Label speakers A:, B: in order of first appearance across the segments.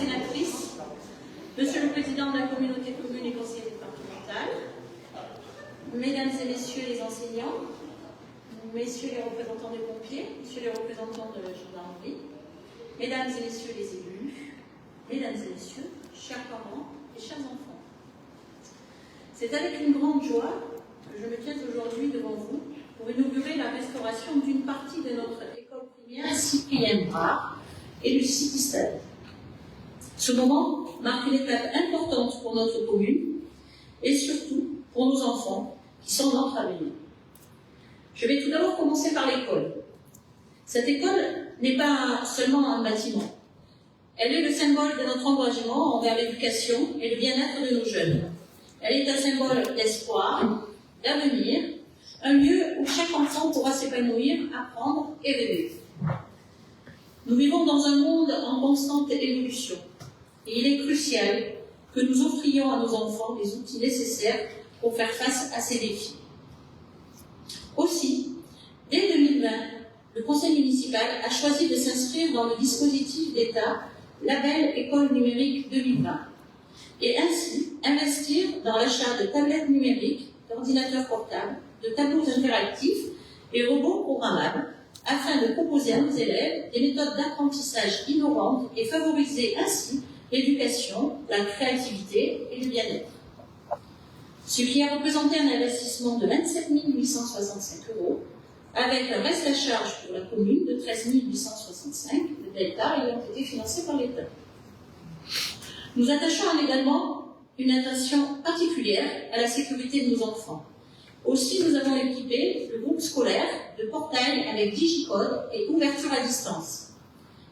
A: sénatrice, Monsieur le Président de la communauté de communes et conseiller départemental, Mesdames et Messieurs les enseignants, Messieurs les représentants des pompiers, Messieurs les représentants de la gendarmerie, Mesdames et Messieurs les élus, Mesdames et Messieurs, chers parents et chers enfants. C'est avec une grande joie que je me tiens aujourd'hui devant vous pour inaugurer la restauration d'une partie de notre école primaire Cyprien Brard et du City Stade. Ce moment marque une étape importante pour notre commune et surtout pour nos enfants qui sont notre avenir. Je vais tout d'abord commencer par l'école. Cette école n'est pas seulement un bâtiment. Elle est le symbole de notre engagement envers l'éducation et le bien-être de nos jeunes. Elle est un symbole d'espoir, d'avenir, un lieu où chaque enfant pourra s'épanouir, apprendre et rêver. Nous vivons dans un monde en constante évolution et il est crucial que nous offrions à nos enfants les outils nécessaires pour faire face à ces défis. Aussi, dès 2020, le conseil municipal a choisi de s'inscrire dans le dispositif d'État Label École numérique 2020 et ainsi investir dans l'achat de tablettes numériques, d'ordinateurs portables, de tableaux interactifs et robots programmables afin de proposer à nos élèves des méthodes d'apprentissage innovantes et favoriser ainsi l'éducation, la créativité et le bien-être. Ce qui a représenté un investissement de 27 865 €, avec un reste à charge pour la commune de 13 865, le delta ayant été financé par l'État. Nous attachons également une attention particulière à la sécurité de nos enfants. Aussi, nous avons équipé le groupe scolaire de portails avec digicode et ouverture à distance.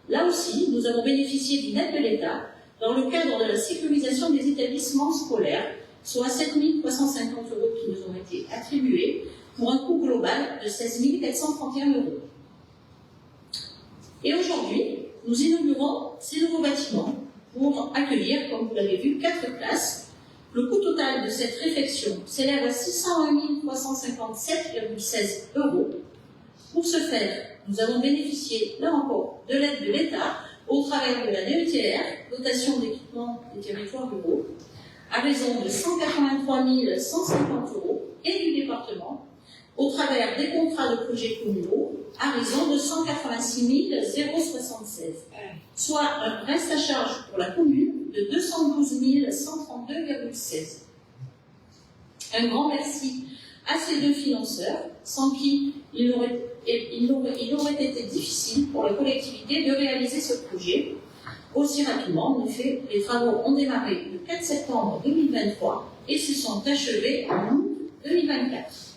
A: Là aussi, nous avons bénéficié d'une aide de l'État dans le cadre de la sécurisation des établissements scolaires, soit 7 350 € qui nous ont été attribués pour un coût global de 16 431 €. Et aujourd'hui, nous inaugurons ces nouveaux bâtiments pour accueillir, comme vous l'avez vu, 4 classes. Le coût total de cette réfection s'élève à 601 357,16 €. Pour ce faire, nous avons bénéficié, là encore, de l'aide de l'État au travers de la DETR, dotation d'équipement des territoires ruraux, à raison de 183 150 €, et du département, au travers des contrats de projets communaux, à raison de 186 076, soit un reste à charge pour la commune de 212 132,16. Un grand merci à ces deux financeurs, sans qui il aurait été difficile pour la collectivité de réaliser ce projet aussi rapidement. En effet, les travaux ont démarré le 4 septembre 2023 et se sont achevés en août 2024.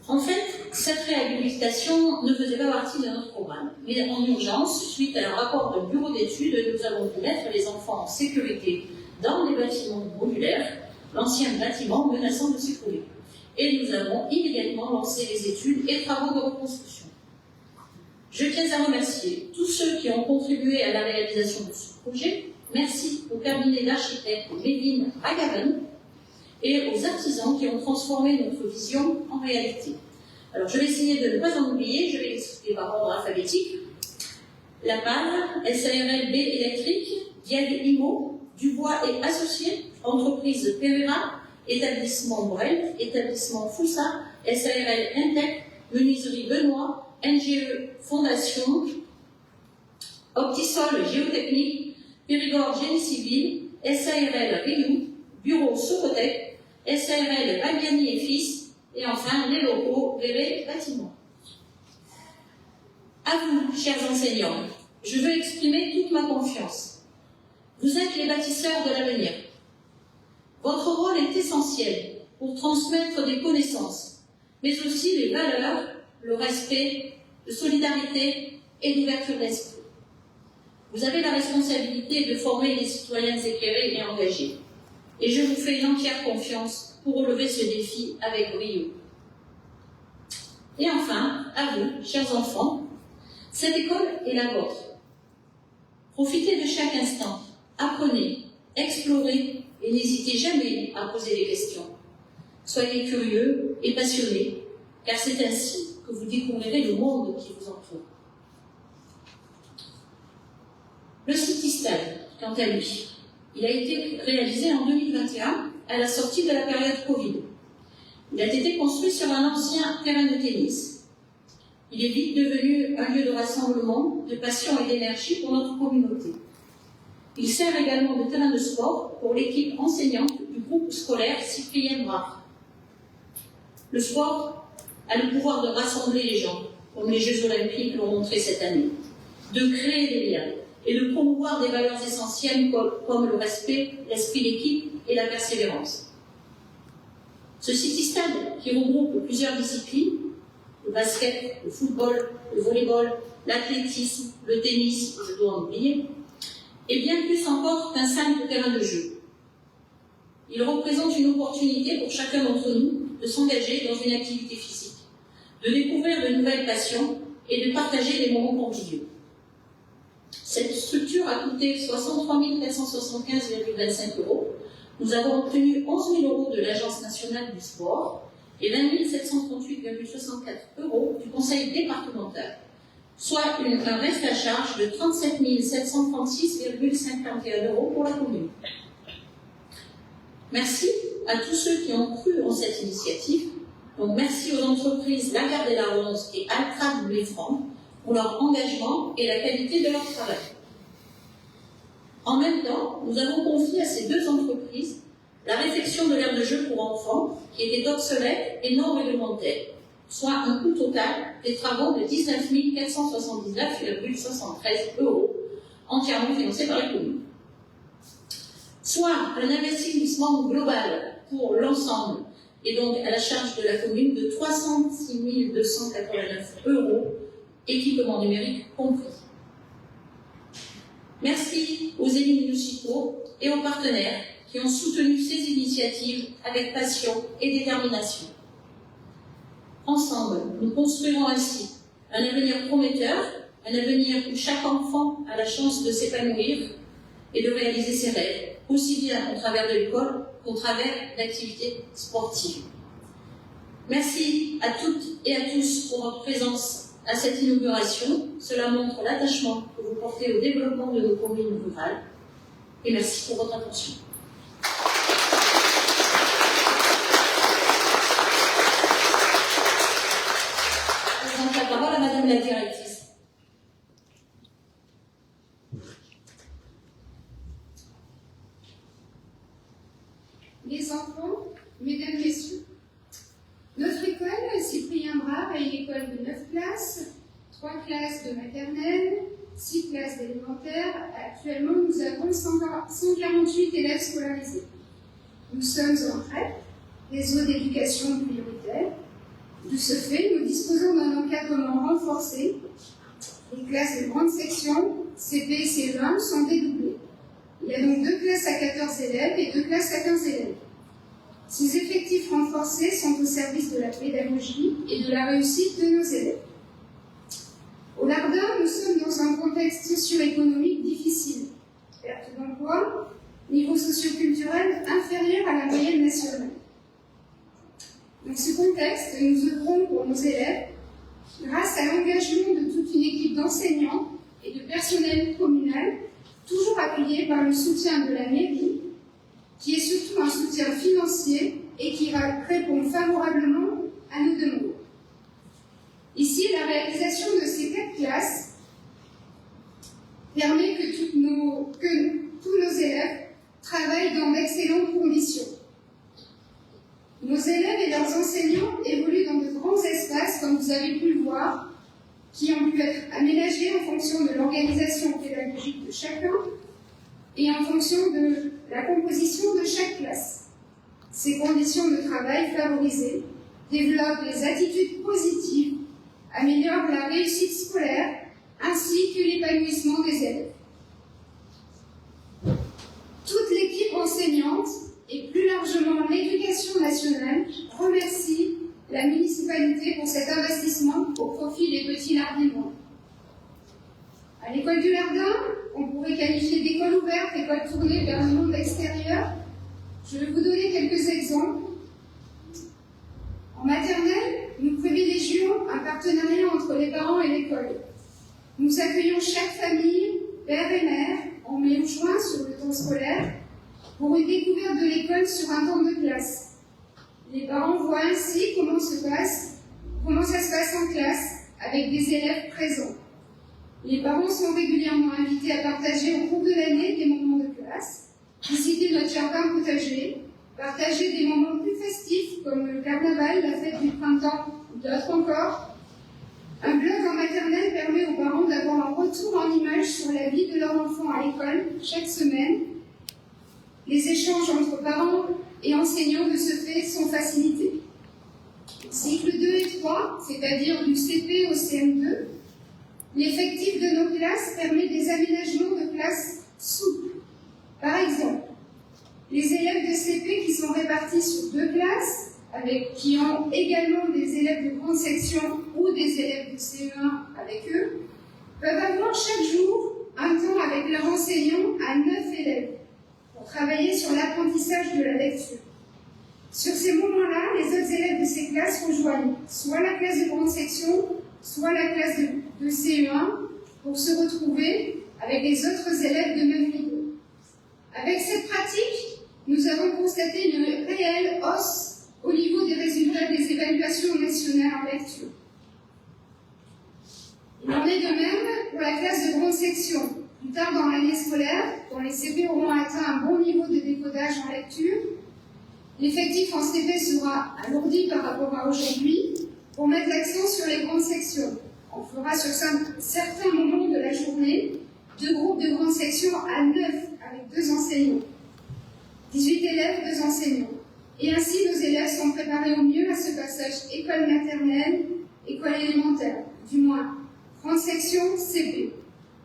A: En fait, cette réhabilitation ne faisait pas partie de notre programme, mais en urgence, suite à un rapport de bureau d'études, nous avons pu mettre les enfants en sécurité dans les bâtiments modulaires, l'ancien bâtiment menaçant de s'écrouler. Et nous avons immédiatement lancé les études et travaux de reconstruction. Je tiens à remercier tous ceux qui ont contribué à la réalisation de ce projet. Merci au cabinet d'architectes Méline Agaven et aux artisans qui ont transformé notre vision en réalité. Alors, je vais essayer de ne pas en oublier, je vais les citer par ordre alphabétique. La PAL, SARL B électrique, Diag Imo, Dubois et Associés, entreprise Pereira, établissement Brel, établissement Foussa, SARL Intec, menuiserie Benoît, NGE Fondation, Optisol Géotechnique, Périgord Génie Civil, SARL Rioux, Bureau Socotec, SARL Bagliani et Fils, et enfin les locaux Véret Bâtiment. À vous, chers enseignants, je veux exprimer toute ma confiance. Vous êtes les bâtisseurs de l'avenir. Votre rôle est essentiel pour transmettre des connaissances, mais aussi les valeurs, le respect, de solidarité et d'ouverture d'esprit. Vous avez la responsabilité de former des citoyens éclairés et engagés. Et je vous fais une entière confiance pour relever ce défi avec brio. Et enfin, à vous, chers enfants, cette école est la vôtre. Profitez de chaque instant, apprenez, explorez et n'hésitez jamais à poser des questions. Soyez curieux et passionnés, car c'est ainsi que vous découvrirez le monde qui vous entoure. Le stade, quant à lui, il a été réalisé en 2021, à la sortie de la période Covid. Il a été construit sur un ancien terrain de tennis. Il est vite devenu un lieu de rassemblement, de passion et d'énergie pour notre communauté. Il sert également de terrain de sport pour l'équipe enseignante du groupe scolaire Cyprien Brave. Le sport a le pouvoir de rassembler les gens, comme les Jeux Olympiques l'ont montré cette année, de créer des liens et de promouvoir des valeurs essentielles comme le respect, l'esprit d'équipe et la persévérance. Ce city-stade, qui regroupe plusieurs disciplines, le basket, le football, le volleyball, l'athlétisme, le tennis, je dois en oublier, et bien plus encore qu'un simple terrain de jeu. Il représente une opportunité pour chacun d'entre nous de s'engager dans une activité physique, de découvrir de nouvelles passions et de partager des moments conviviaux. Cette structure a coûté 63 475,25 €. Nous avons obtenu 11 000 € de l'Agence nationale du sport et 20 738,64 € du conseil départemental, soit un reste à charge de 37 736,51 € pour la commune. Merci à tous ceux qui ont cru en cette initiative. Donc merci aux entreprises Lagarde et Laronce et Altrad Bléfranc pour leur engagement et la qualité de leur travail. En même temps, nous avons confié à ces deux entreprises la réfection de l'aire de jeu pour enfants qui était obsolète et non réglementaire, soit un coût total des travaux de 19 479,73 €, entièrement financés par la commune. Soit un investissement global pour l'ensemble et donc à la charge de la commune de 306 289 €, équipement numérique compris. Merci aux élus municipaux et aux partenaires qui ont soutenu ces initiatives avec passion et détermination. Ensemble, nous construirons ainsi un avenir prometteur, un avenir où chaque enfant a la chance de s'épanouir et de réaliser ses rêves, aussi bien au travers de l'école qu'au travers d'activités sportives. Merci à toutes et à tous pour votre présence à cette inauguration. Cela montre l'attachement que vous portez au développement de nos communes rurales. Et merci pour votre attention. Je présente la parole à Madame la directrice.
B: Les enfants, mesdames, messieurs, notre école, Cyprien Brave, est une école de 9 classes, 3 classes de maternelle, 6 classes d'élémentaire. Actuellement, nous avons 148 élèves scolarisés. Nous sommes en REP, réseau d'éducation prioritaire. De ce fait, nous disposons d'un encadrement renforcé. Les classes de grande section, CP et CE1, sont dédoublées. Il y a donc 2 classes à 14 élèves et 2 classes à 15 élèves. Ces effectifs renforcés sont au service de la pédagogie et de la réussite de nos élèves. Au Lardin, nous sommes dans un contexte socio-économique difficile. Perte d'emploi, niveau socio-culturel inférieur à la moyenne nationale. Dans ce contexte, nous œuvrons pour nos élèves grâce à l'engagement de toute une équipe d'enseignants et de personnel communal, toujours appuyé par le soutien de la mairie, qui est surtout un soutien financier et qui répond favorablement à nos demandes. Ici, la réalisation de ces 4 classes permet que tous nos élèves travaillent dans d'excellentes conditions. Nos élèves et leurs enseignants évoluent dans de grands espaces, comme vous avez pu le voir, qui ont pu être aménagés en fonction de l'organisation pédagogique de chacun et en fonction de la composition de chaque classe. Ces conditions de travail favorisées développent les attitudes positives, améliorent la réussite scolaire ainsi que l'épanouissement des élèves. Toute l'équipe enseignante et plus largement l'éducation nationale remercie la municipalité pour cet investissement au profit des petits Lardinois. À l'école du Lardin, on pourrait qualifier d'école ouverte, école tournée vers le monde extérieur. Je vais vous donner quelques exemples. En maternelle, nous privilégions un partenariat entre les parents et l'école. Nous accueillons chaque famille, père et mère, en mai scolaire pour une découverte de l'école sur un temps de classe. Les parents voient ainsi comment ça se passe en classe avec des élèves présents. Les parents sont régulièrement invités à partager au cours de l'année des moments de classe, visiter notre jardin potager, partager des moments plus festifs comme le carnaval, la fête du printemps ou d'autres encore. Un blog en maternelle permet aux parents d'avoir un retour en images sur la vie de leur enfant à l'école chaque semaine. Les échanges entre parents et enseignants de ce fait sont facilités. Cycle 2 et 3, c'est-à-dire du CP au CM2, l'effectif de nos classes permet des aménagements de classes souples. Par exemple, les élèves de CP qui sont répartis sur 2 classes, qui ont également des élèves de grande section ou des élèves de CE1 avec eux, peuvent avoir chaque jour un temps avec leur enseignant à 9 élèves pour travailler sur l'apprentissage de la lecture. Sur ces moments-là, les autres élèves de ces classes rejoignent soit la classe de grande section, soit la classe de CE1 pour se retrouver avec les autres élèves de même niveau. Avec cette pratique, nous avons constaté une réelle hausse au niveau des résultats des évaluations nationales en lecture. Il en est de même pour la classe de grande section. Plus tard dans l'année scolaire, quand les CP auront atteint un bon niveau de décodage en lecture, l'effectif en CP sera alourdi par rapport à aujourd'hui pour mettre l'accent sur les grandes sections. On fera sur certains moments de la journée 2 groupes de grandes sections à 9 avec 2 enseignants. 18 élèves, 2 enseignants. Et ainsi, nos élèves sont préparés au mieux à ce passage école maternelle, école élémentaire, du moins grande section, CP.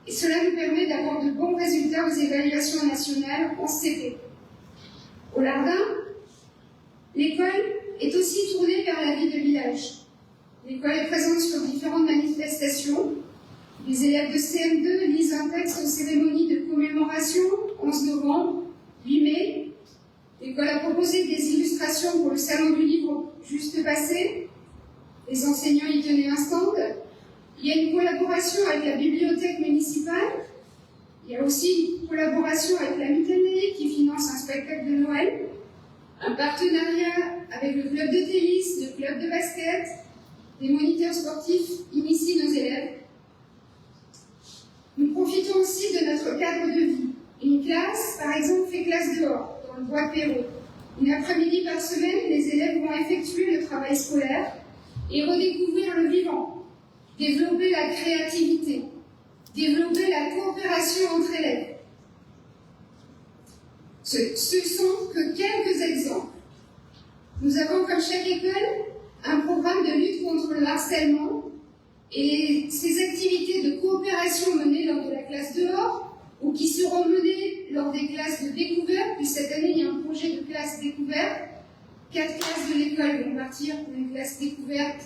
B: Et cela nous permet d'avoir de bons résultats aux évaluations nationales en CP. Au Lardin, l'école est aussi tournée vers la vie de village. L'école est présente sur différentes manifestations. Les élèves de CM2 lisent un texte aux cérémonies de commémoration, 11 novembre, 8 mai. L'école a proposé des illustrations pour le salon du livre juste passé. Les enseignants y tenaient un stand. Il y a une collaboration avec la bibliothèque municipale. Il y a aussi une collaboration avec la Mutanerie qui finance un spectacle de Noël. Un partenariat avec le club de tennis, le club de basket. Des moniteurs sportifs initient nos élèves. Nous profitons aussi de notre cadre de vie. Une classe, par exemple, fait classe dehors, dans le bois de Pérou. Une après-midi par semaine, les élèves vont effectuer le travail scolaire et redécouvrir le vivant, développer la créativité, développer la coopération entre élèves. Ce sont que quelques exemples. Nous avons, comme chaque école, un programme de lutte contre le harcèlement et ces activités de coopération menées lors de la classe dehors ou qui seront menées lors des classes de découverte. Puis cette année, il y a un projet de classe découverte. 4 classes de l'école vont partir pour une classe découverte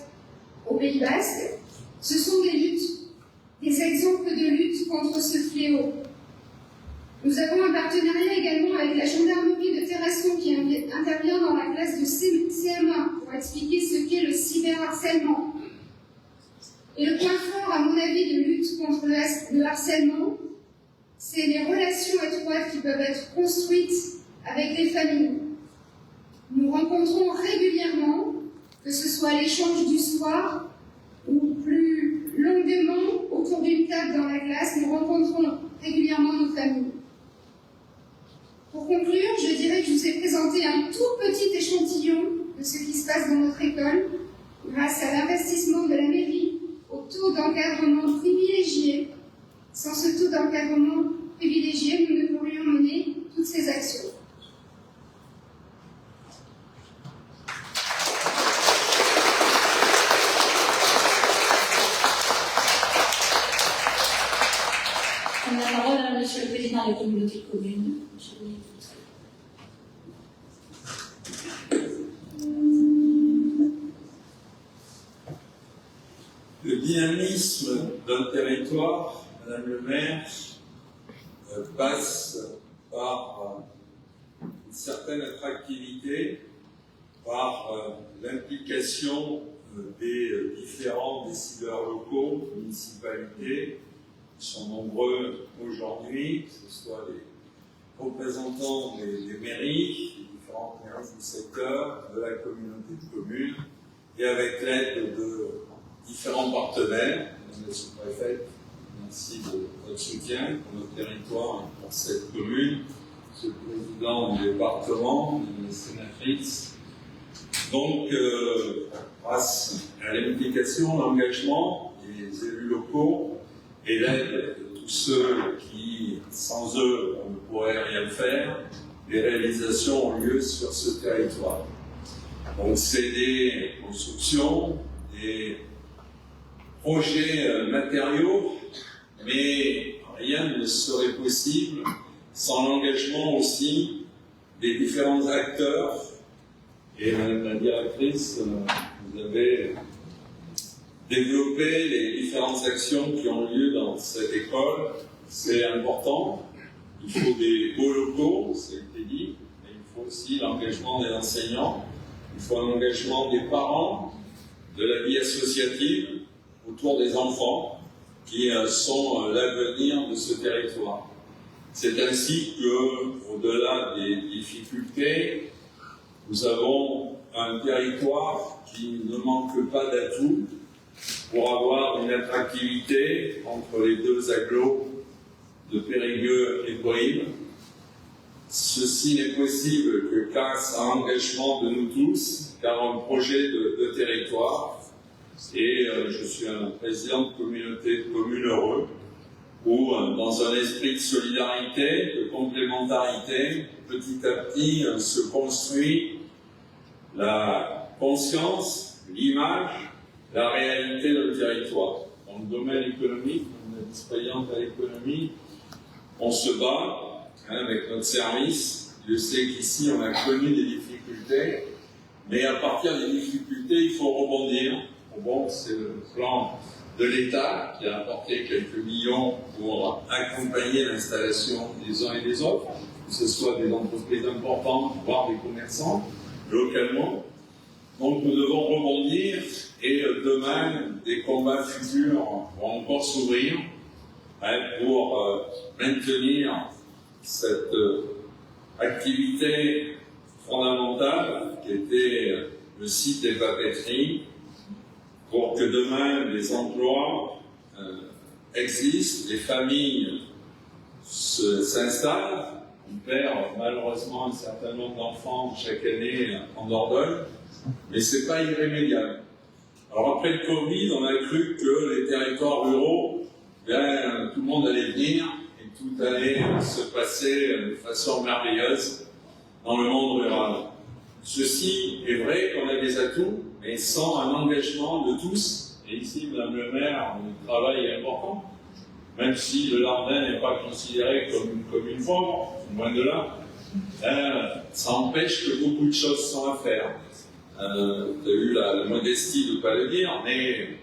B: au Pays Basque. Ce sont des luttes, des exemples de lutte contre ce fléau. Nous avons un partenariat également avec la gendarmerie de Terrasson qui intervient dans la classe de CM1 pour expliquer ce qu'est le cyberharcèlement. Et le point fort, à mon avis, de lutte contre le harcèlement, c'est les relations étroites qui peuvent être construites avec les familles. Nous rencontrons régulièrement, que ce soit à l'échange du soir ou plus longuement autour d'une table dans la classe, nous rencontrons régulièrement nos familles. Pour conclure, je dirais que je vous ai présenté un tout petit échantillon de ce qui se passe dans notre école grâce à l'investissement de la mairie, au taux d'encadrement privilégié. Sans ce taux d'encadrement privilégié, nous ne pourrions mener toutes ces actions.
A: On a la parole à Monsieur le Président de la communauté de communes.
C: Le dynamisme d'un territoire, Madame le maire, passe par une certaine attractivité, par l'implication des différents décideurs locaux, municipalités, qui sont nombreux aujourd'hui, que ce soit les représentants des mairies, des différentes mairies du secteur, de la communauté de communes, et avec l'aide de différents partenaires. Madame la sous-préfète, merci de votre soutien pour notre territoire et pour cette commune. Monsieur le président du département, Madame la sénatrice. Donc, grâce à l'implication, l'engagement des élus locaux et l'aide de tous ceux qui, sans eux, on ne pourrait rien faire, les réalisations ont lieu sur ce territoire. Donc, c'est des constructions, des projets matériaux, mais rien ne serait possible sans l'engagement aussi des différents acteurs. Et Madame la directrice, vous avez développé les différentes actions qui ont lieu dans cette école. C'est important. Il faut des beaux locaux, ça a été dit, mais il faut aussi l'engagement des enseignants. Il faut un engagement des parents, de la vie associative autour des enfants qui sont l'avenir de ce territoire. C'est ainsi que, au-delà des difficultés, nous avons un territoire qui ne manque pas d'atouts pour avoir une attractivité entre les deux agglos de Périgueux et Brive. Ceci n'est possible que grâce à l'engagement de nous tous, car un projet de territoire, et je suis un président de communauté de communes heureux, où, dans un esprit de solidarité, de complémentarité, petit à petit se construit la conscience, l'image, la réalité d'un territoire. Dans le domaine économique, on est vice-présidente à l'économie, on se bat avec notre service. Je sais qu'ici, on a connu des difficultés, mais à partir des difficultés, il faut rebondir. Bon, c'est le plan de l'État qui a apporté quelques millions pour accompagner l'installation des uns et des autres, que ce soit des entreprises importantes, voire des commerçants, localement. Donc nous devons rebondir et demain, des combats futurs vont encore s'ouvrir pour maintenir cette activité fondamentale qui était le site des papeteries, pour que demain les emplois existent, les familles s'installent. On perd malheureusement un certain nombre d'enfants chaque année en Dordogne, mais ce n'est pas irrémédiable. Alors après le Covid, on a cru que les territoires ruraux, bien, tout le monde allait venir et tout allait se passer de façon merveilleuse dans le monde rural. Ceci est vrai qu'on a des atouts, mais sans un engagement de tous. Et ici, Madame le maire, le travail est important, même si le Lardin n'est pas considéré comme une commune pauvre, loin de là. Ça empêche que beaucoup de choses sont à faire. Tu as eu la modestie de ne pas le dire, mais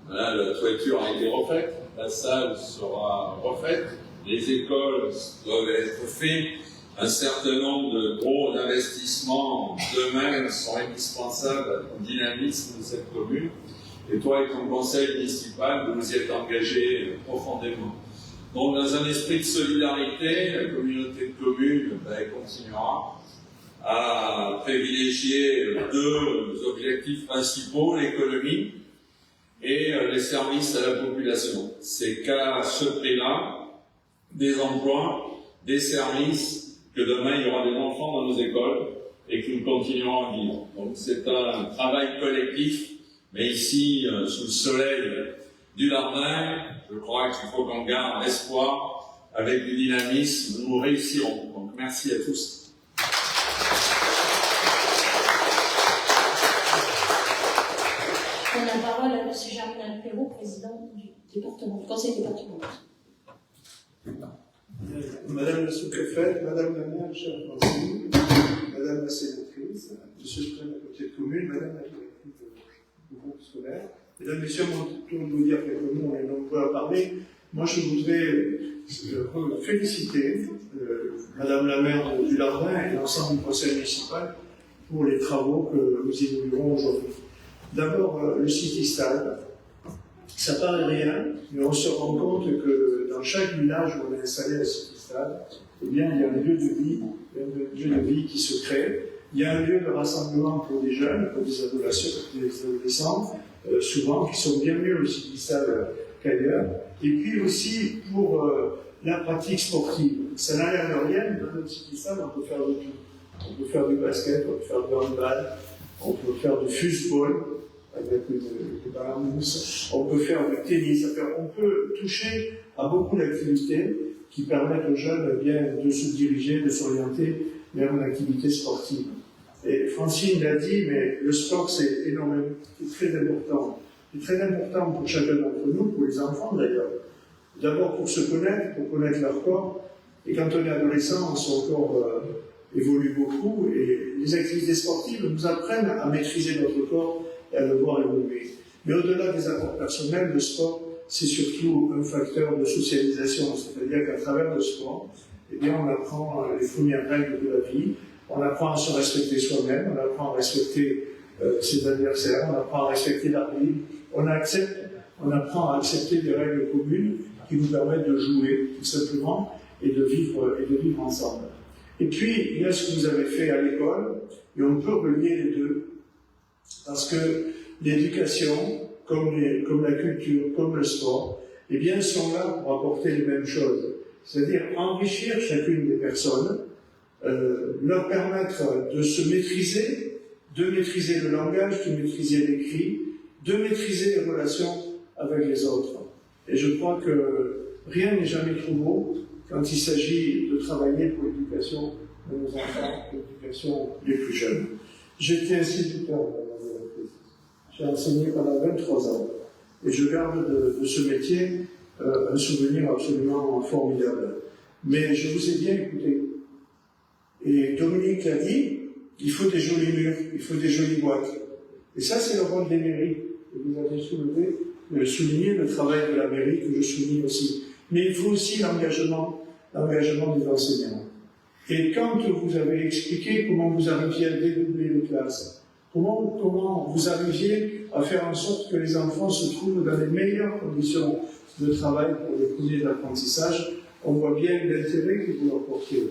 C: voilà, la toiture a été refaite, la salle sera refaite, les écoles doivent être faites. Un certain nombre de gros investissements demain sont indispensables au dynamisme de cette commune. Et toi, avec ton conseil municipal, vous y êtes engagé profondément. Donc, dans un esprit de solidarité, la communauté de communes continuera à privilégier deux objectifs principaux, l'économie et les services à la population. C'est qu'à ce prix-là, des emplois, des services, que demain il y aura des enfants dans nos écoles et que nous continuerons à vivre. Donc c'est un travail collectif, mais ici, sous le soleil du Lardin, je crois qu'il faut qu'on garde l'espoir. Avec du dynamisme, nous réussirons. Donc merci à tous.
A: On a la parole à M. Germinal Perrault, président du département, du conseil départemental.
D: Madame la sous-préfète, Madame la maire, chère Francine, Madame la sénatrice, Monsieur le président de la communauté de commune, Madame la directrice du groupe scolaire, Mesdames, Messieurs, mon tour de vous dire quelques mots, on est nombreux à parler. Moi, je voudrais féliciter Madame la maire du Lardin et l'ensemble du conseil municipal pour les travaux que nous inaugurons aujourd'hui. D'abord, le site Istal, ça paraît rien, mais on se rend compte que que dans chaque village où on a installé un cyclistade, eh bien, il y a un lieu de vie qui se crée. Il y a un lieu de rassemblement pour des jeunes, pour des adolescents, souvent, qui sont bien mieux au cyclistade qu'ailleurs. Et puis aussi pour la pratique sportive. Ça n'a l'air de rien, mais dans notre cyclistade, on peut faire de tout. On peut faire du basket, on peut faire du handball, on peut faire du football avec une balamousse, on peut faire du tennis, on peut toucher à beaucoup d'activités qui permettent aux jeunes bien de se diriger, de s'orienter vers une activité sportive. Et Francine l'a dit, mais le sport c'est énormément, c'est très important. C'est très important pour chacun d'entre nous, pour les enfants d'ailleurs. D'abord pour se connaître, pour connaître leur corps. Et quand on est adolescent, son corps évolue beaucoup et les activités sportives nous apprennent à maîtriser notre corps et à le voir évoluer. Mais au-delà des apports personnels, le sport, c'est surtout un facteur de socialisation, c'est-à-dire qu'à travers le sport, eh bien, on apprend les premières règles de la vie, on apprend à se respecter soi-même, on apprend à respecter ses adversaires, on apprend à respecter l'arbitre, on apprend à accepter des règles communes qui nous permettent de jouer, tout simplement, et de vivre ensemble. Et puis, il y a ce que vous avez fait à l'école, et on peut relier les deux, parce que l'éducation, comme la culture, comme le sport, eh bien, sont là pour apporter les mêmes choses. C'est-à-dire enrichir chacune des personnes, leur permettre de se maîtriser, de maîtriser le langage, de maîtriser l'écrit, de maîtriser les relations avec les autres. Et je crois que rien n'est jamais trop beau quand il s'agit de travailler pour l'éducation de nos enfants, l'éducation des plus jeunes. J'étais instituteur, j'ai enseigné pendant 23 ans et je garde de ce métier un souvenir absolument formidable. Mais je vous ai bien écouté. Et Dominique l'a dit, il faut des jolis murs, il faut des jolies boîtes. Et ça, c'est le rôle des mairies. Et vous avez souligné le travail de la mairie que je souligne aussi. Mais il faut aussi l'engagement des enseignants. Et quand vous avez expliqué comment vous arriviez à dédoubler les classes, comment vous arriviez à faire en sorte que les enfants se trouvent dans les meilleures conditions de travail pour les premiers d'apprentissage, on voit bien l'intérêt que vous leur portez.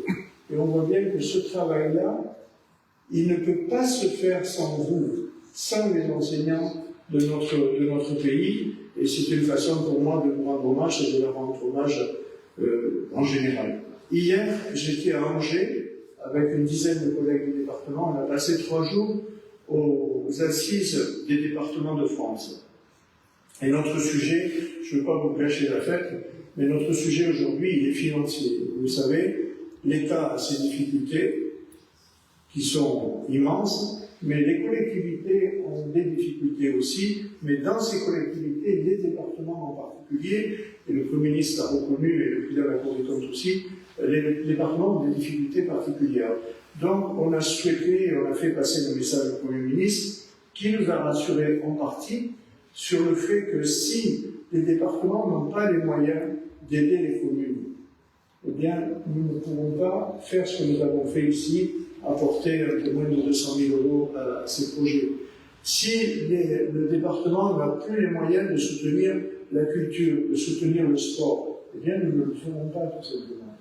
D: Et on voit bien que ce travail-là, il ne peut pas se faire sans vous, sans les enseignants de notre pays. Et c'est une façon pour moi de vous rendre hommage et de leur rendre hommage en général. Hier, j'étais à Angers avec une dizaine de collègues du département. On a passé 3 jours aux assises des départements de France. Et notre sujet, je ne veux pas vous gâcher la fête, mais notre sujet aujourd'hui, il est financier. Vous savez, l'État a ses difficultés, qui sont immenses, mais les collectivités ont des difficultés aussi, mais dans ces collectivités, les départements en particulier, et le Premier ministre l'a reconnu, et le président de la Cour des comptes aussi, les départements ont des difficultés particulières. Donc, on a souhaité, on a fait passer le message au Premier ministre, qui nous a rassurés en partie sur le fait que si les départements n'ont pas les moyens d'aider les communes, eh bien, nous ne pouvons pas faire ce que nous avons fait ici, apporter un peu moins de 200 000 € à ces projets. Si le département n'a plus les moyens de soutenir la culture, de soutenir le sport, eh bien, nous ne le ferons pas, tout simplement.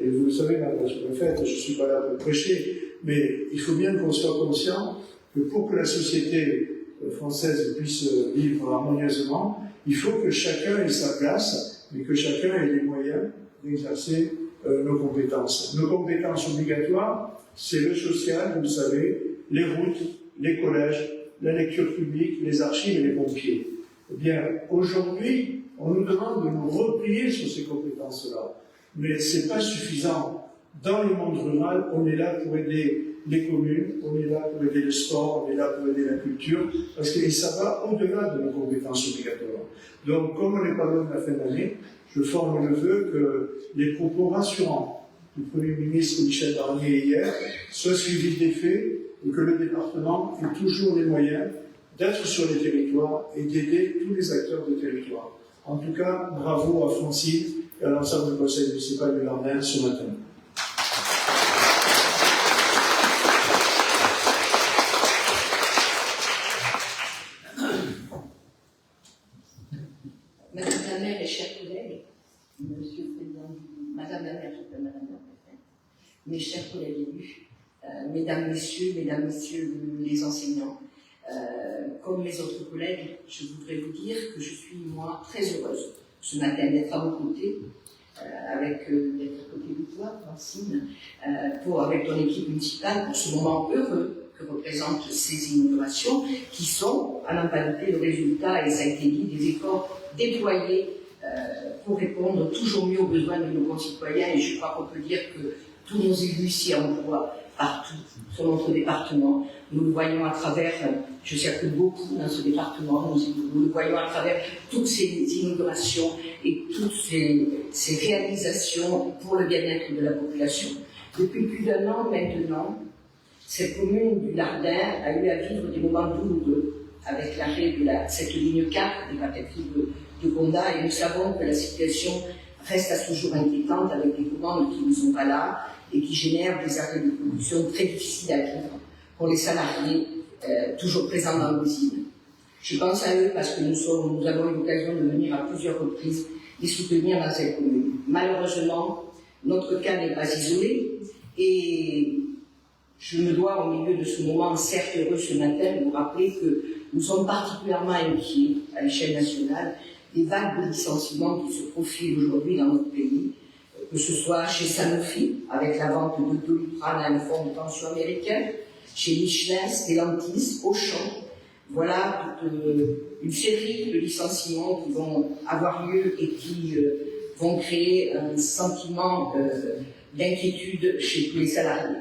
D: Et vous le savez, madame la sous-préfète, je ne suis pas là pour prêcher, mais il faut bien qu'on soit conscient que pour que la société française puisse vivre harmonieusement, il faut que chacun ait sa place, mais que chacun ait les moyens d'exercer nos compétences. Nos compétences obligatoires, c'est le social, vous le savez, les routes, les collèges, la lecture publique, les archives et les pompiers. Eh bien, aujourd'hui, on nous demande de nous replier sur ces compétences-là. Mais ce n'est pas suffisant. Dans le monde rural, on est là pour aider les communes, on est là pour aider le sport, on est là pour aider la culture, parce que ça va au-delà de nos compétences obligatoires. Donc, comme on n'est pas loin de la fin d'année, je forme le vœu que les propos rassurants du Premier ministre Michel Barnier hier soient suivis d'effets et que le département ait toujours les moyens d'être sur les territoires et d'aider tous les acteurs du territoire. En tout cas, bravo à Francine et à l'ensemble du conseil municipal de Lardin ce matin.
E: Madame la maire et chers collègues, la maire, Madame la préfète, mes chers collègues élus, mesdames, messieurs les enseignants, comme mes autres collègues, je voudrais vous dire que je suis, moi, très heureuse ce matin d'être à vos côtés, d'être à côté de toi, Francine, avec ton équipe municipale, pour ce moment heureux que représentent ces innovations, qui sont, à n'en pas douter, le résultat, et ça a été dit, des efforts déployés pour répondre toujours mieux aux besoins de nos concitoyens. Et je crois qu'on peut dire que tous nos élus s'y emploient partout sur notre département. Nous le voyons à travers, je circule beaucoup dans ce département, nous le voyons à travers toutes ces innovations et toutes ces réalisations pour le bien-être de la population. Depuis plus d'1 an maintenant, cette commune du Lardin a eu à vivre des moments douloureux avec l'arrêt de cette ligne 4 des papeteries de Condat, et nous savons que la situation reste à ce jour inquiétante avec des commandes qui ne sont pas là et qui génèrent des arrêts de production très difficiles à vivre pour les salariés toujours présents dans l'usine. Je pense à eux parce que nous avons eu l'occasion de venir à plusieurs reprises les soutenir dans cette commune. Malheureusement, notre cas n'est pas isolé et je me dois, au milieu de ce moment certes heureux ce matin, de vous rappeler que nous sommes particulièrement inquiets à l'échelle nationale des vagues de licenciements qui se profilent aujourd'hui dans notre pays, que ce soit chez Sanofi, avec la vente de Doliprane à un fonds de pension américain, chez Michelin, Stellantis, Auchan. Voilà toute une série de licenciements qui vont avoir lieu et qui vont créer un sentiment d'inquiétude chez tous les salariés.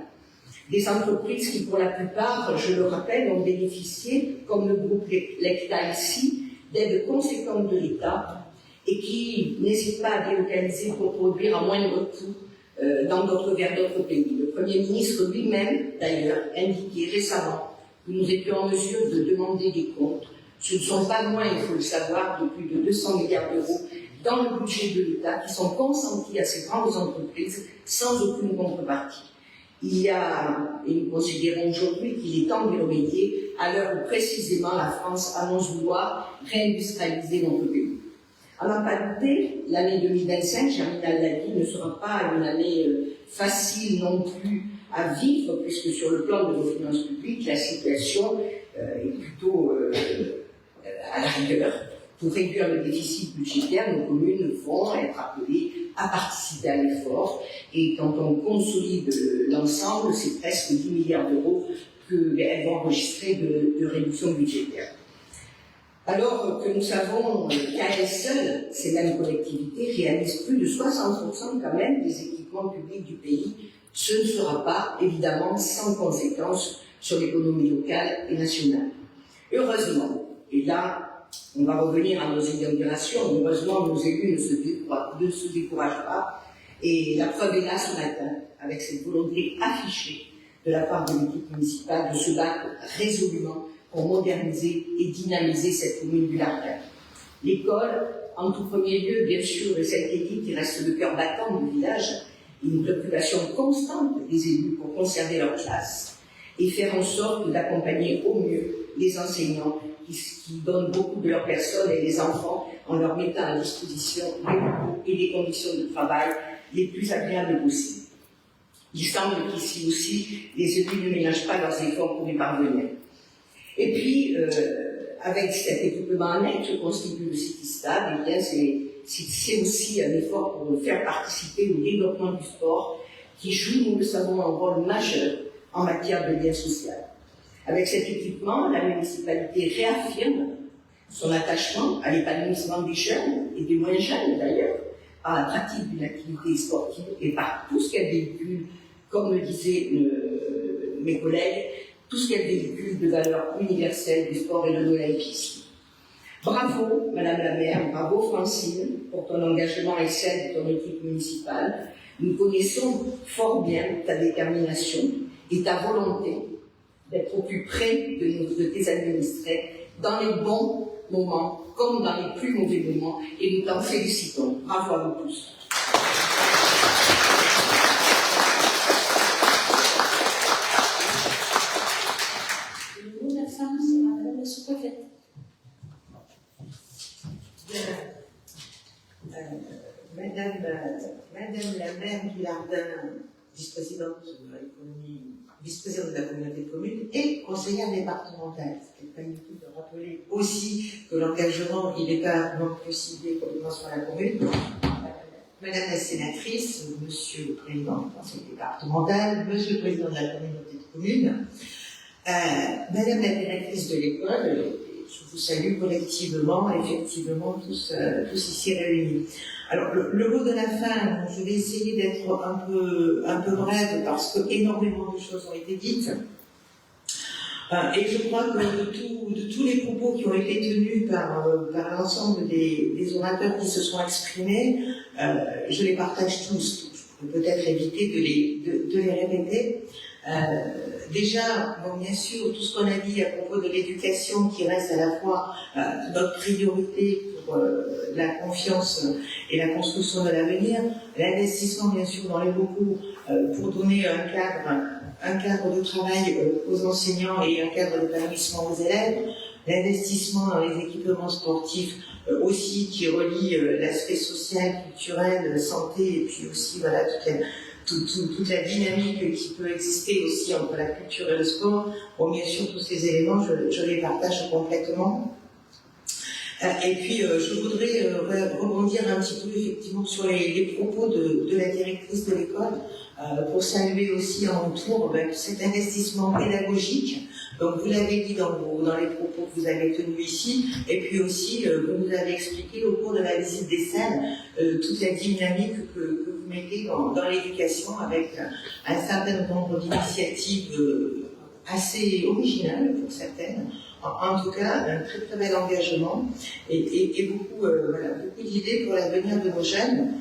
E: Des entreprises qui, pour la plupart, je le rappelle, ont bénéficié, comme le groupe Lecta ici, d'aides conséquentes de l'État et qui n'hésitent pas à délocaliser pour produire à moindre coût vers d'autres pays. Le Premier ministre lui-même, d'ailleurs, indiquait récemment que nous étions en mesure de demander des comptes. Ce ne sont pas loin, il faut le savoir, de plus de 200 milliards d'euros dans le budget de l'État qui sont consentis à ces grandes entreprises sans aucune contrepartie. Et nous considérons aujourd'hui qu'il est temps d'y remédier à l'heure où précisément la France annonce vouloir réindustrialiser notre pays. À n'en pas douter, l'année 2025, Germinal l'a dit, ne sera pas une année facile non plus à vivre, puisque sur le plan de nos finances publiques, la situation est plutôt à la rigueur. Pour réduire le déficit budgétaire, nos communes vont être appelées à participer à l'effort. Et quand on consolide l'ensemble, c'est presque 10 milliards d'euros qu'elles vont enregistrer de réduction budgétaire. Alors que nous savons qu'à elles seules, ces mêmes collectivités réalisent plus de 60% quand même des équipements publics du pays, ce ne sera pas évidemment sans conséquence sur l'économie locale et nationale. Heureusement, et là, on va revenir à nos inaugurations. Heureusement, nos élus ne se découragent pas. Et la preuve est là ce matin, avec cette volonté affichée de la part de l'équipe municipale de se battre résolument pour moderniser et dynamiser cette commune du Lardin. L'école, en tout premier lieu, bien sûr, et celle qui reste le cœur battant du village, et une préoccupation constante des élus pour conserver leur classe et faire en sorte d'accompagner au mieux les enseignants qui donnent beaucoup de leur personne et les enfants en leur mettant à disposition des locaux et des conditions de travail les plus agréables possibles. Il semble qu'ici aussi, les élus ne ménagent pas leurs efforts pour y parvenir. Et puis, avec cet équipement annexe que constitue le Citystade, eh bien, c'est aussi un effort pour faire participer au développement du sport qui joue, nous le savons, un rôle majeur en matière de lien social. Avec cet équipement, la municipalité réaffirme son attachement à l'épanouissement des jeunes et des moins jeunes d'ailleurs, par la pratique d'une activité sportive et par tout ce qu'elle véhicule, comme le disaient mes collègues, tout ce qu'elle véhicule de valeurs universelles du sport et de l'olympisme. Bravo, Madame la maire, bravo Francine, pour ton engagement et celle de ton équipe municipale. Nous connaissons fort bien ta détermination et ta volonté d'être au plus près de tes administrés dans les bons moments comme dans les plus mauvais moments, et nous t'en félicitons. Bravo à vous tous.
A: Le mot de la femme, c'est Madame la sous-préfète.
E: Madame la maire,
F: Madame Dujardin, vice-présidente de la communauté de communes et conseillère départementale. C'est pas inutile de rappeler aussi que l'engagement, il n'est pas non plus ciblé complètement sur la commune. Madame la sénatrice, Monsieur le président du conseil départemental, Monsieur le président de la communauté de communes, Madame la directrice de l'école, je vous salue collectivement, effectivement, tous ici réunis. Alors, le mot de la fin, je vais essayer d'être un peu brève parce que énormément de choses ont été dites. Et je crois que de tous les propos qui ont été tenus par l'ensemble des orateurs qui se sont exprimés, je les partage tous. Je peux peut-être éviter de les répéter. Déjà, bon, bien sûr, tout ce qu'on a dit à propos de l'éducation qui reste à la fois notre priorité pour la confiance et la construction de l'avenir, l'investissement bien sûr dans les locaux pour donner un cadre de travail aux enseignants et un cadre d'épanouissement aux élèves, l'investissement dans les équipements sportifs aussi qui relie l'aspect social, culturel, santé et puis aussi voilà toute la dynamique qui peut exister aussi entre la culture et le sport. Bon, bien sûr, tous ces éléments, je les partage complètement. Et puis, je voudrais rebondir un petit peu effectivement sur les propos de la directrice de l'école pour saluer aussi en retour cet investissement pédagogique. Donc, vous l'avez dit dans les propos que vous avez tenus ici, et puis aussi, vous nous avez expliqué au cours de la visite des salles toute la dynamique que vous mettez dans l'éducation avec un certain nombre d'initiatives assez originales pour certaines. En tout cas, un très très bel engagement et beaucoup d'idées pour l'avenir de nos jeunes.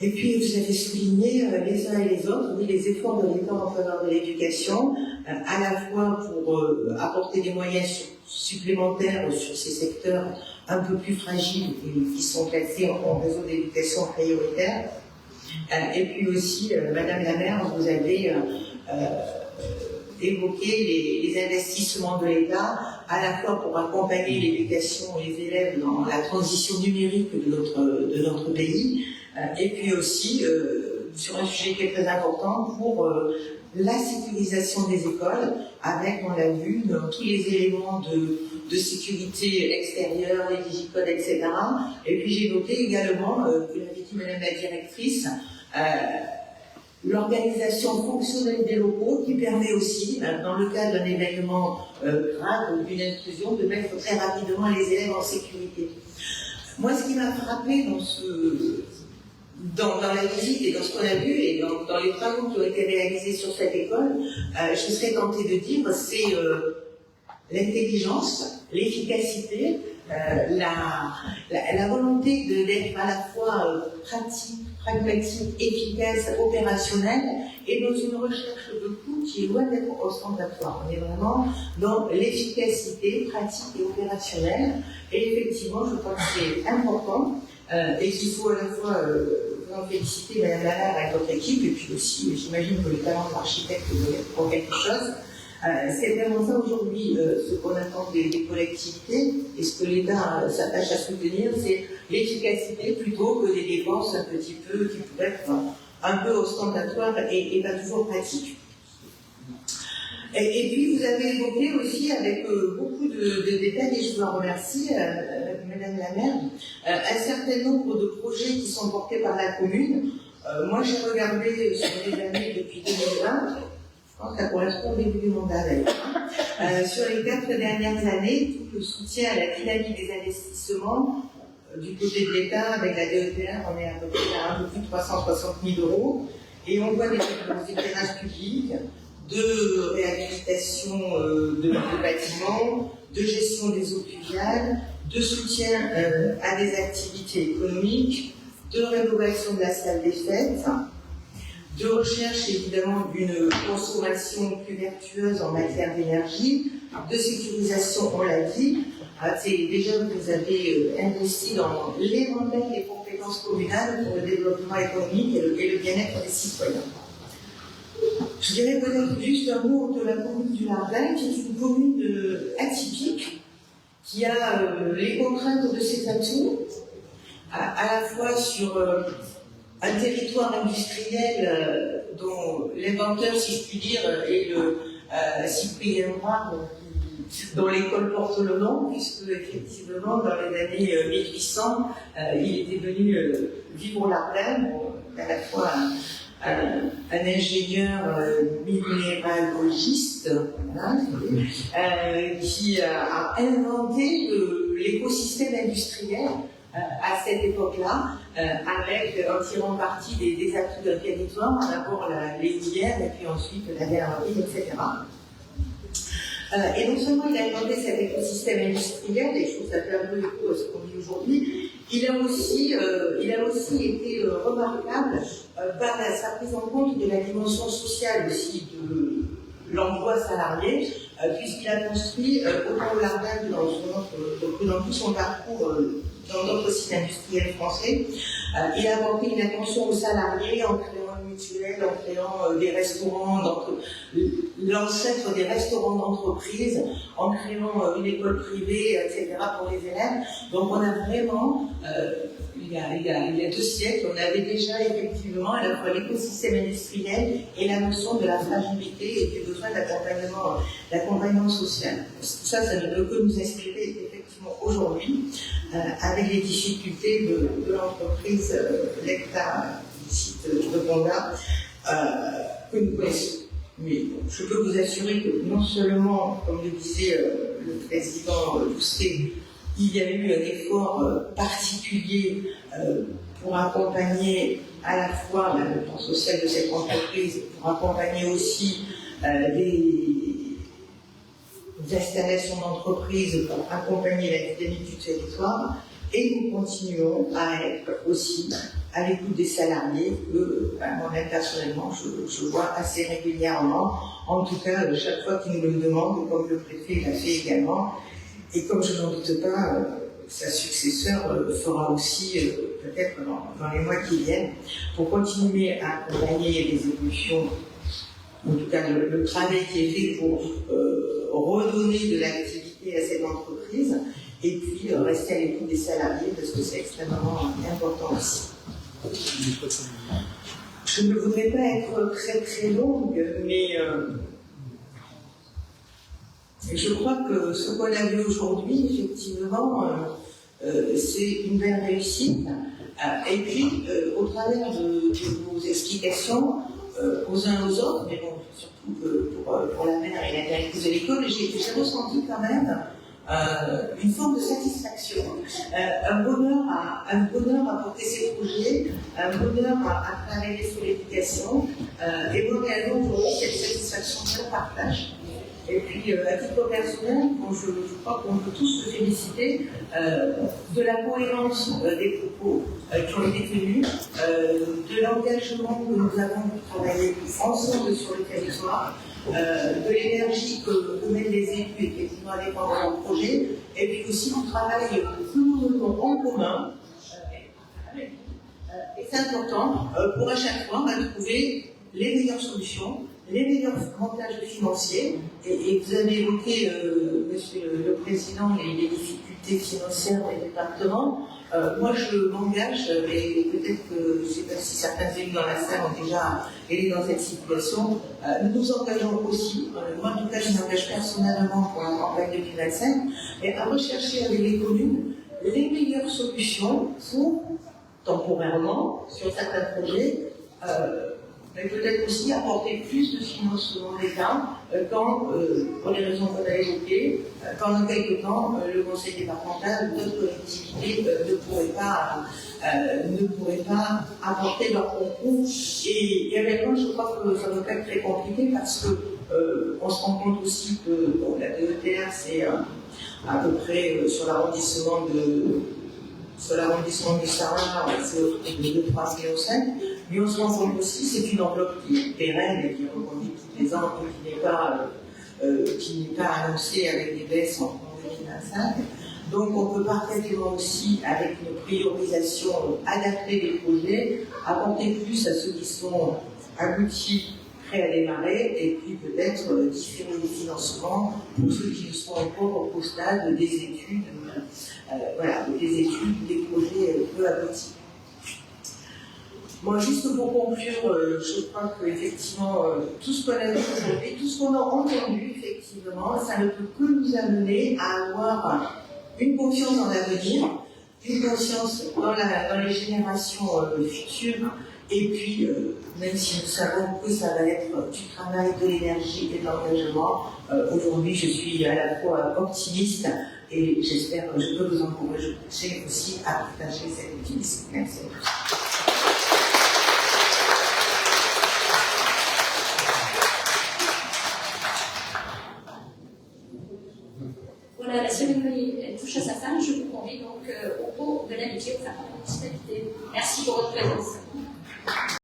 F: Et puis, vous avez souligné les uns et les autres, oui, les efforts de l'État en faveur de l'éducation, à la fois pour apporter des moyens supplémentaires sur ces secteurs un peu plus fragiles et qui sont classés en réseau d'éducation prioritaire. Et puis aussi, Madame la maire, vous avez évoquer les investissements de l'État, à la fois pour accompagner l'éducation et les élèves dans la transition numérique de notre pays, et puis aussi sur un sujet qui est très important pour la sécurisation des écoles, avec, on l'a vu, tous les éléments de sécurité extérieure, les digicodes, etc. Et puis j'ai noté également, que l'avait dit Madame la directrice, l'organisation fonctionnelle des locaux qui permet aussi, dans le cas d'un événement grave ou d'une intrusion, de mettre très rapidement les élèves en sécurité. Moi, ce qui m'a frappé dans la visite et dans ce qu'on a vu et dans les travaux qui ont été réalisés sur cette école, je serais tentée de dire, c'est l'intelligence, l'efficacité, la volonté d'être à la fois pratique, pragmatique, efficace, opérationnel, et dans une recherche de coût qui est loin d'être ostentatoire. On est vraiment dans l'efficacité pratique et opérationnelle, et effectivement, je crois que c'est important, et qu'il faut à la fois en féliciter Madame Lalard et votre équipe, et puis aussi, j'imagine que le talent de l'architecte pour quelque chose. C'est vraiment ça aujourd'hui, ce qu'on attend des collectivités, et ce que l'État s'attache à soutenir, c'est l'efficacité plutôt que des dépenses un petit peu qui pourraient être un peu ostentatoires et pas toujours pratiques. Et puis vous avez évoqué aussi avec beaucoup de détails, et je vous en remercie, Madame la maire, un certain nombre de projets qui sont portés par la commune. Moi j'ai regardé sur les années depuis 2020, je pense que ça correspond au début du mandat d'ailleurs. Sur les 4 dernières années, tout le soutien à la dynamique des investissements du côté de l'État, avec la DETR, on est à peu près à un peu plus de 360 000 €. Et on voit des éclairages publics, de réhabilitation de bâtiments, de gestion des eaux pluviales, de soutien à des activités économiques, de rénovation de la salle des fêtes, de recherche évidemment d'une consommation plus vertueuse en matière d'énergie, de sécurisation, on l'a dit. C'est déjà que vous avez investi dans l'éventail des compétences communales pour le développement économique et le bien-être des citoyens. Je dirais peut-être juste un mot de la commune du Lardin, qui est une commune atypique, qui a les contraintes de ses atouts, à la fois sur un territoire industriel dont l'inventeur, si je puis dire, est le Cyprien Brun, dont l'école porte le nom, puisque effectivement, dans les années 1800, il était venu vivre au Lardin, à la fois un ingénieur minéralogiste, voilà, qui a inventé l'écosystème industriel à cette époque-là, en tirant parti des atouts d'un territoire, d'abord l'éolienne et puis ensuite la verrerie, etc. Et non seulement il a inventé cet écosystème industriel, et je trouve ça fait un peu écho à ce qu'on dit aujourd'hui, il a aussi été remarquable par sa prise en compte de la dimension sociale aussi de l'emploi salarié, puisqu'il a construit autant au Lardin que dans tout son parcours dans d'autres sites industriels français. Il a apporté une attention aux salariés en créant une mutuelle, en créant des restaurants, l'ancêtre des restaurants d'entreprise, en créant une école privée, etc. pour les élèves. Donc on a vraiment, il y a 2 siècles, on avait déjà effectivement à la fois l'écosystème industriel et la notion de la fragilité et du besoin d'accompagnement social. Tout ça, ça ne peut que nous inspirer effectivement aujourd'hui, avec les difficultés de l'entreprise l'État du site de Condat que nous connaissons. Mais je peux vous assurer que non seulement, comme le disait le président Bousquet, il y a eu un effort particulier pour accompagner à la fois le plan social de cette entreprise, pour accompagner aussi des installations d'entreprise, pour accompagner la dynamique du territoire, et nous continuons à être aussi à l'écoute des salariés que moi-même personnellement je vois assez régulièrement, en tout cas chaque fois qu'ils nous le demandent, comme le préfet l'a fait également, et comme je n'en doute pas, sa successeur fera aussi peut-être dans les mois qui viennent, pour continuer à accompagner les évolutions, en tout cas le travail qui est fait pour redonner de l'activité à cette entreprise, et puis rester à l'écoute des salariés, parce que c'est extrêmement important aussi. Je ne voudrais pas être très très longue, mais je crois que ce qu'on a vu aujourd'hui, effectivement, c'est une belle réussite. Et puis, au travers de vos explications, aux uns aux autres, mais bon, surtout pour la mère et la directrice de l'école, j'ai ressenti quand même une forme de satisfaction, un bonheur à porter ses projets, un bonheur à travailler sur l'éducation, et moi également aujourd'hui cette satisfaction je la partage. Et puis à titre personnel, bon, je crois qu'on peut tous se féliciter de la cohérence des propos qui ont été tenus, de l'engagement que nous avons travaillé ensemble sur le territoire, de l'énergie que mènent les élus effectivement à défendre leur projet, et puis aussi du travail que nous menons en commun. Et c'est important pour à chaque fois trouver les meilleures solutions, les meilleurs avantages financiers. Et vous avez évoqué, Monsieur le Président, les difficultés financières des départements. Moi, je m'engage, et peut-être que, je ne sais pas si certains élus dans la salle ont déjà été dans cette situation, nous nous engageons aussi, moi en tout cas je m'engage personnellement pour la campagne 2025, et à rechercher avec les communes les meilleures solutions pour, temporairement, sur certains projets, mais peut-être aussi apporter plus de financement de l'État quand, pour les raisons qu'on a évoquées, pendant quelque temps, le conseil départemental ou d'autres collectivités ne pourraient pas apporter leur concours. Et réellement, je crois que ça ne va pas être très compliqué parce que on se rend compte aussi que bon, la DETR, c'est à peu près sur l'arrondissement du Sarlat, c'est autour de 3,5 millions. Mais on se rend compte aussi que c'est une enveloppe qui est pérenne et qui est reconduite tous les ans, qui n'est pas annoncée avec des baisses en 2025. Donc on peut parfaitement aussi, avec une priorisation adaptée des projets, apporter plus à ceux qui sont aboutis, prêts à démarrer, et puis peut-être différer les financements pour ceux qui sont encore au stade des études, des projets peu aboutis. Moi, juste pour conclure, je crois qu'effectivement, tout ce qu'on a dit aujourd'hui, tout ce qu'on a entendu, effectivement, ça ne peut que nous amener à avoir une confiance en l'avenir, une confiance dans les générations futures, et puis, même si nous savons que ça va être du travail, de l'énergie et de l'engagement, aujourd'hui, je suis à la fois optimiste et j'espère que je peux vous encourager aussi à partager cet optimisme. Merci.
A: Voilà, la cérémonie touche à sa fin. Je vous convie donc au cours de l'amitié aux femmes. Merci pour votre présence.